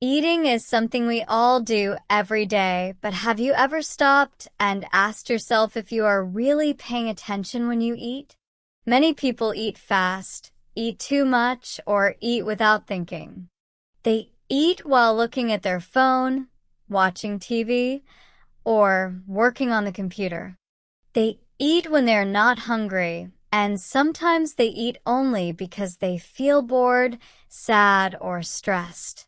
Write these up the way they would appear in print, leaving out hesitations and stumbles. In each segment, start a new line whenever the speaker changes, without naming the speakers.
Eating is something we all do every day, but have you ever stopped and asked yourself if you are really paying attention when you eat? Many people eat fast, eat too much, or eat without thinking. They eat while looking at their phone, watching TV, or working on the computer. They eat when they're not hungry, and sometimes they eat only because they feel bored, sad, or stressed.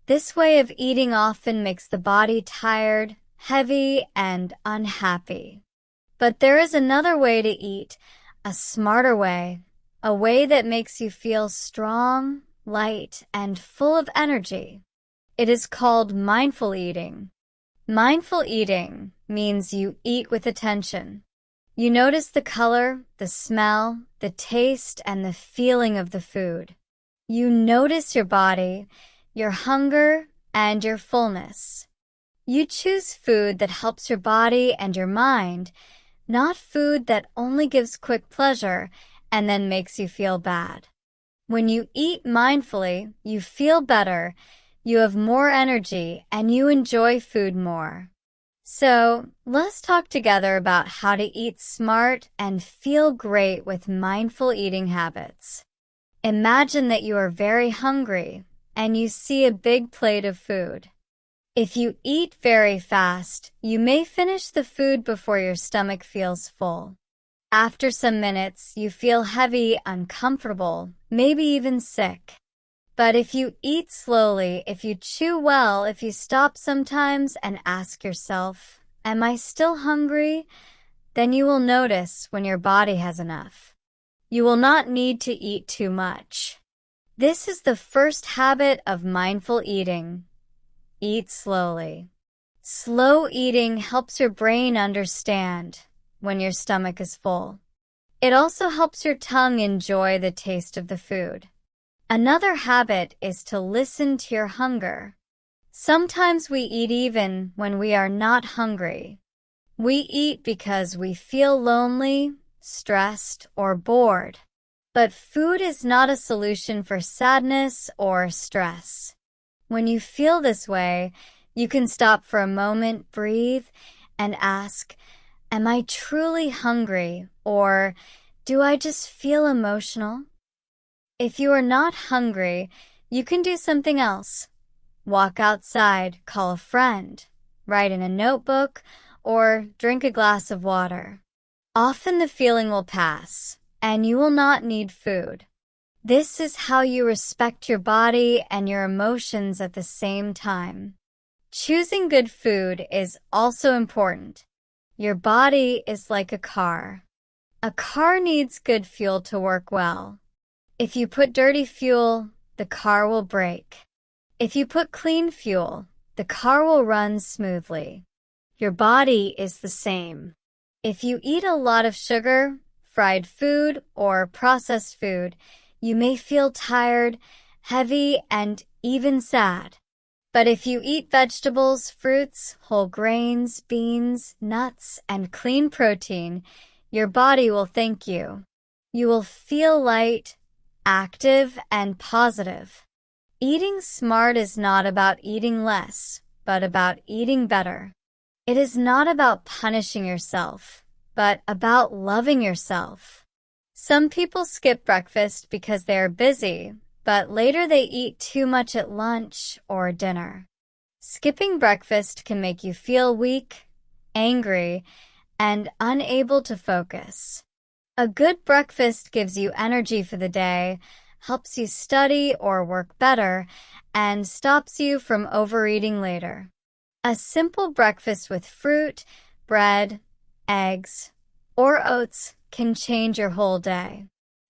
This way of eating often makes the body tired, heavy, and unhappy. But there is another way to eat, a smarter way, a way that makes you feel strong, light, and full of energy. It is called mindful eating. Mindful eating means you eat with attention. You notice the color, the smell, the taste, and the feeling of the food. You notice your body, your hunger, and your fullness. You choose food that helps your body and your mind, not food that only gives quick pleasure and then makes you feel bad. When you eat mindfully, you feel better, you have more energy, and you enjoy food more. So, let's talk together about how to eat smart and feel great with mindful eating habits. Imagine that you are very hungry and you see a big plate of food. If you eat very fast, you may finish the food before your stomach feels full. After some minutes, you feel heavy, uncomfortable, maybe even sick. But if you eat slowly, if you chew well, if you stop sometimes and ask yourself, "Am I still hungry?" then you will notice when your body has enough. You will not need to eat too much. This is the first habit of mindful eating. Eat slowly. Slow eating helps your brain understand when your stomach is full. It also helps your tongue enjoy the taste of the food. Another habit is to listen to your hunger. Sometimes we eat even when we are not hungry. We eat because we feel lonely, stressed, or bored. But food is not a solution for sadness or stress. When you feel this way, you can stop for a moment, breathe, and ask, "Am I truly hungry?" or "Do I just feel emotional?" If you are not hungry, you can do something else. Walk outside, call a friend, write in a notebook, or drink a glass of water. Often the feeling will pass, and you will not need food. This is how you respect your body and your emotions at the same time. Choosing good food is also important. Your body is like a car. A car needs good fuel to work well. If you put dirty fuel, the car will break. If you put clean fuel, the car will run smoothly. Your body is the same. If you eat a lot of sugar, fried food, or processed food, you may feel tired, heavy, and even sad. But if you eat vegetables, fruits, whole grains, beans, nuts, and clean protein, your body will thank you. You will feel light, active, and positive. Eating smart is not about eating less, but about eating better. It is not about punishing yourself, but about loving yourself. Some people skip breakfast because they are busy, but later they eat too much at lunch or dinner. Skipping breakfast can make you feel weak, angry, and unable to focus. A good breakfast gives you energy for the day, helps you study or work better, and stops you from overeating later. A simple breakfast with fruit, bread, eggs, or oats can change your whole day.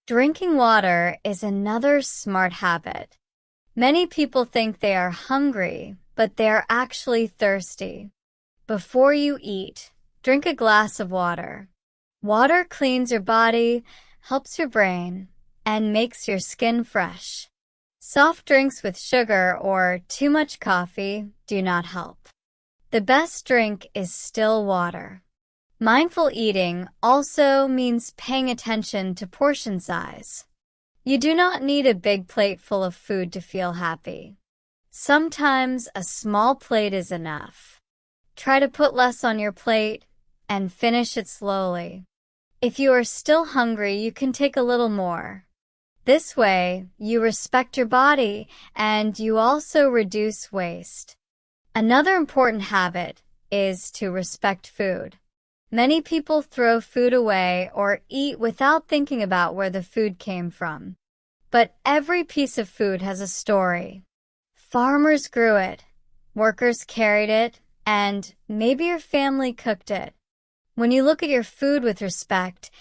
Drinking water is another smart habit. Many people think they are hungry, but they are actually thirsty. Before you eat, drink a glass of water. Water cleans your body, helps your brain, and makes your skin fresh. Soft drinks with sugar or too much coffee do not help. The best drink is still water. Mindful eating also means paying attention to portion size. You do not need a big plate full of food to feel happy. Sometimes a small plate is enough. Try to put less on your plate and finish it slowly. If you are still hungry, you can take a little more. This way, you respect your body and you also reduce waste. Another important habit is to respect food. Many people throw food away or eat without thinking about where the food came from. But every piece of food has a story. Farmers grew it, workers carried it, and maybe your family cooked it. When you look at your food with respect,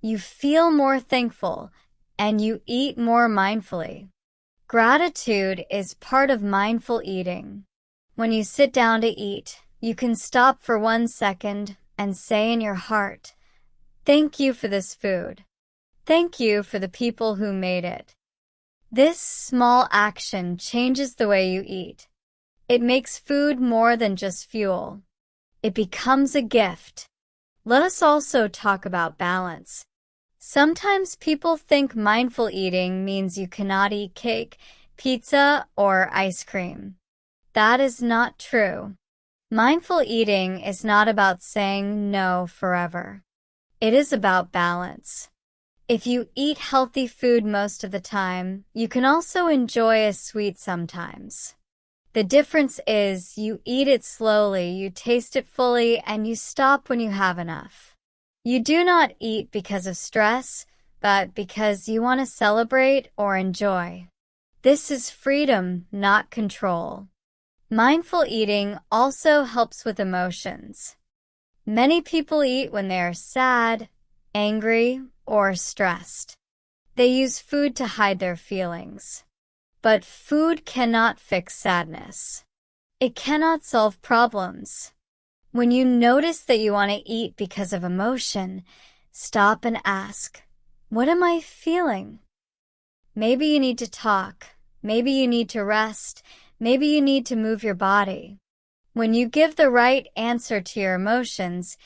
you feel more thankful and you eat more mindfully. Gratitude is part of mindful eating. When you sit down to eat, you can stop for 1 second and say in your heart, "Thank you for this food. Thank you for the people who made it." This small action changes the way you eat. It makes food more than just fuel. It becomes a gift. Let us also talk about balance. Sometimes people think mindful eating means you cannot eat cake, pizza, or ice cream. That is not true. Mindful eating is not about saying no forever. It is about balance. If you eat healthy food most of the time, you can also enjoy a sweet sometimes. The difference is you eat it slowly, you taste it fully, and you stop when you have enough. You do not eat because of stress, but because you want to celebrate or enjoy. This is freedom, not control. Mindful eating also helps with emotions. Many people eat when they are sad, angry, or stressed. They use food to hide their feelings. But food cannot fix sadness. It cannot solve problems. When you notice that you want to eat because of emotion, stop and ask, "What am I feeling?" Maybe you need to talk. Maybe you need to rest. Maybe you need to move your body. When you give the right answer to your emotions,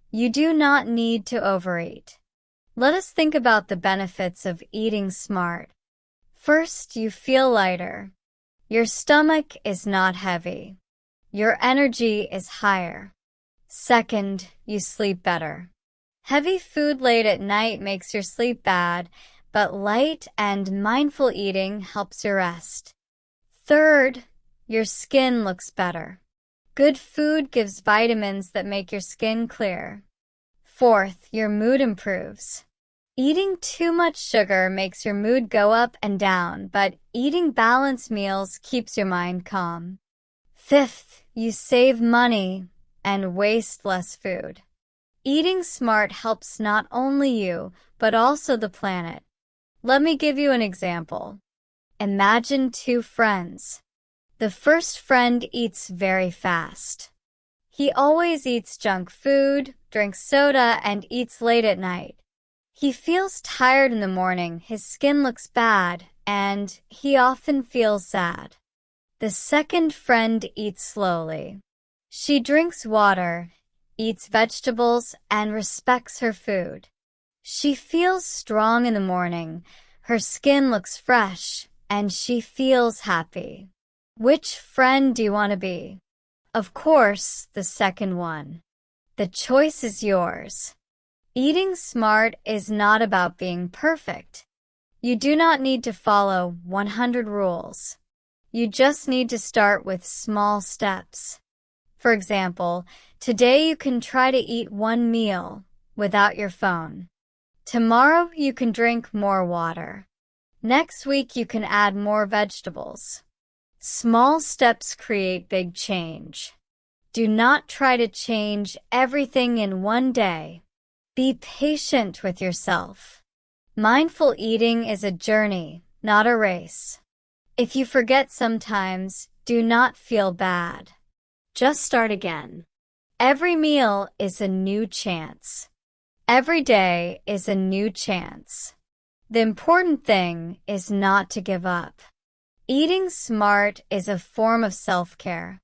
you do not need to overeat. Let us think about the benefits of eating smart. First, you feel lighter. Your stomach is not heavy. Your energy is higher. Second, you sleep better. Heavy food late at night makes your sleep bad, but light and mindful eating helps you rest. Third, your skin looks better. Good food gives vitamins that make your skin clear. Fourth, your mood improves. Eating too much sugar makes your mood go up and down, but eating balanced meals keeps your mind calm. Fifth, you save money and waste less food. Eating smart helps not only you, but also the planet. Let me give you an example. Imagine 2 friends. The first friend eats very fast. He always eats junk food, drinks soda, and eats late at night. He feels tired in the morning, his skin looks bad, and he often feels sad. The second friend eats slowly. She drinks water, eats vegetables, and respects her food. She feels strong in the morning, her skin looks fresh, and she feels happy. Which friend do you want to be? Of course, the second one. The choice is yours. Eating smart is not about being perfect. You do not need to follow 100 rules. You just need to start with small steps. For example, today you can try to eat 1 meal without your phone. Tomorrow you can drink more water. Next week you can add more vegetables. Small steps create big change. Do not try to change everything in one day. Be patient with yourself. Mindful eating is a journey, not a race. If you forget sometimes, do not feel bad. Just start again. Every meal is a new chance. Every day is a new chance. The important thing is not to give up. Eating smart is a form of self-care.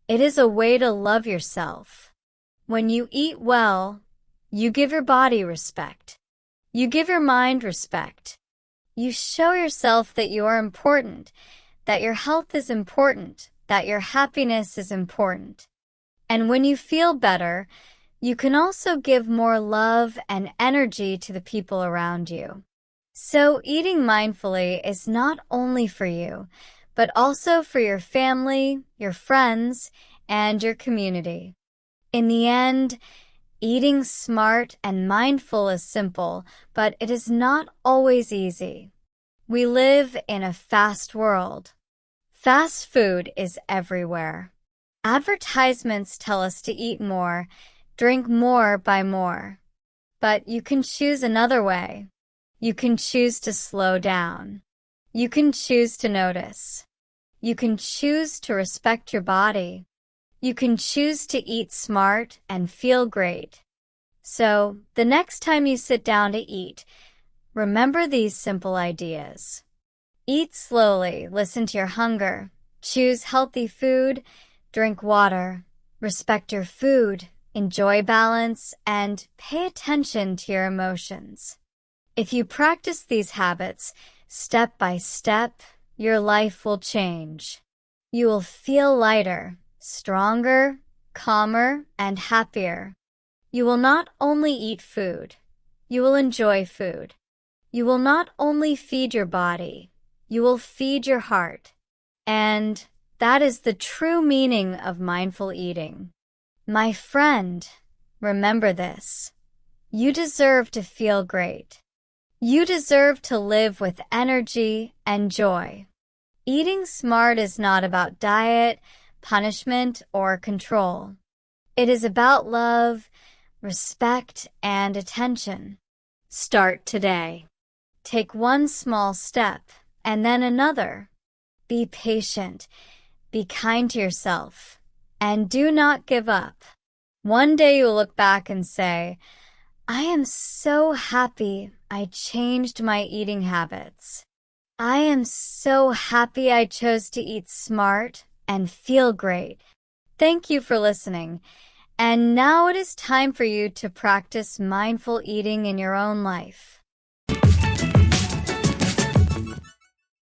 It is a way to love yourself. When you eat well, you give your body respect. You give your mind respect. You show yourself that you are important, that your health is important, that your happiness is important. And when you feel better, you can also give more love and energy to the people around you. So eating mindfully is not only for you, but also for your family, your friends, and your community. In the end, eating smart and mindful is simple, but it is not always easy. We live in a fast world. Fast food is everywhere. Advertisements tell us to eat more, drink more, buy more. But you can choose another way. You can choose to slow down. You can choose to notice. You can choose to respect your body. You can choose to eat smart and feel great. So, the next time you sit down to eat, remember these simple ideas. Eat slowly, listen to your hunger, choose healthy food, drink water, respect your food, enjoy balance, and pay attention to your emotions. If you practice these habits, step by step, your life will change. You will feel lighter, stronger, calmer, and happier. You will not only eat food, you will enjoy food. You will not only feed your body, you will feed your heart. And that is the true meaning of mindful eating. My friend, remember this. You deserve to feel great. You deserve to live with energy and joy. Eating smart is not about diet, punishment, or control. It is about love, respect, and attention. Start today. Take one small step, and then another. Be patient, be kind to yourself, and do not give up. One day you'll look back and say, I am so happy I changed my eating habits. I am so happy I chose to eat smart and feel great. Thank you for listening. And now it is time for you to practice mindful eating in your own life.